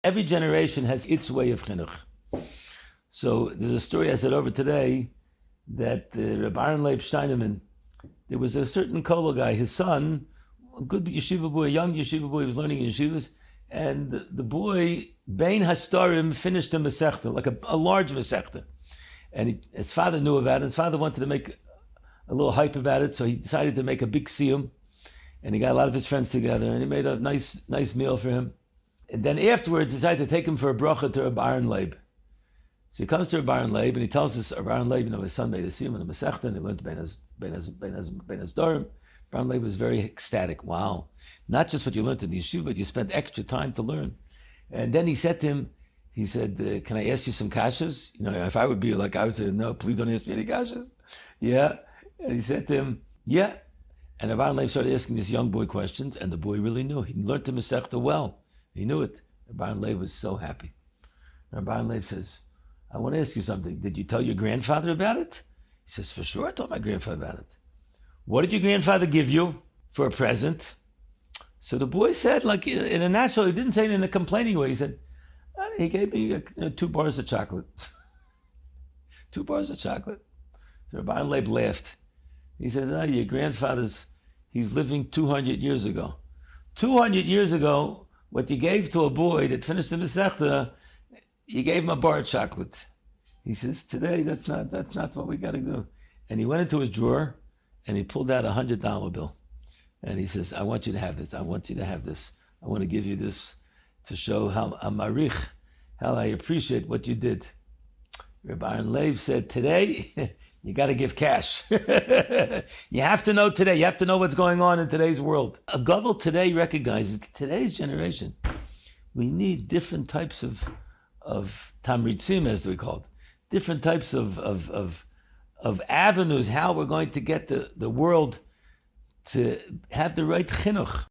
every generation has its way of chinuch. So there's a story I said over today that Rabbi Ahron Leib Shteinman, there was a certain kollel guy, his son, a good yeshiva boy, a young yeshiva boy, he was learning in yeshivas, and the boy, Bein Hastarim, finished a masechta, like a large masechta. And his father knew about it. His father wanted to make a little hype about it, so he decided to make a big siyum. And he got a lot of his friends together, and he made a nice meal for him. And then afterwards, he decided to take him for a bracha to Rabbi Ahron Leib. So he comes to Rabbi Ahron Leib, and he tells us, Rabbi Ahron Leib, his son made a siyum in the masechta, and he learned Bein Hastarim. Rabbi Ahron Leib was very ecstatic. Wow. Not just what you learned in the yeshiva, but you spent extra time to learn. And then he said to him, he said, can I ask you some kashas? If I would be like, I would say, no, please don't ask me any kashas. Yeah. And he said to him, yeah. And Rabbi Ahron Leib started asking this young boy questions, and the boy really knew. He learned the Masechta well. He knew it. Rabbi Ahron Leib was so happy. Rabbi Ahron Leib says, I want to ask you something. Did you tell your grandfather about it? He says, for sure I told my grandfather about it. What did your grandfather give you for a present? So the boy said, like in a natural, he didn't say it in a complaining way. He said, he gave me 2 bars of chocolate. 2 bars of chocolate. So Rabbi Ahron Leib laughed. He says, your grandfather's, he's living 200 years ago. 200 years ago, what you gave to a boy that finished the Masechta, you gave him a bar of chocolate. He says, today, that's not what we got to do. And he went into his drawer, and he pulled out a $100 bill. And he says, I want you to have this. I want you to have this. I want to give you this to show how amarich, how I appreciate what you did. Rabbi Ahron Leib said, today, you got to give cash. You have to know today. You have to know what's going on in today's world. A gadol today recognizes today's generation. We need different types of tamritzim, as we call it, different types of avenues, how we're going to get the world to have the right chinuch.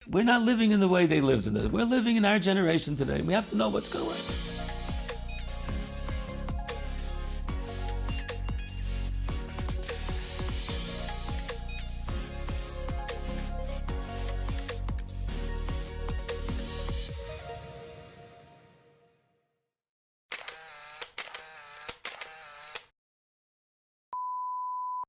We're not living in the way they lived in it. We're living in our generation today. We have to know what's going on.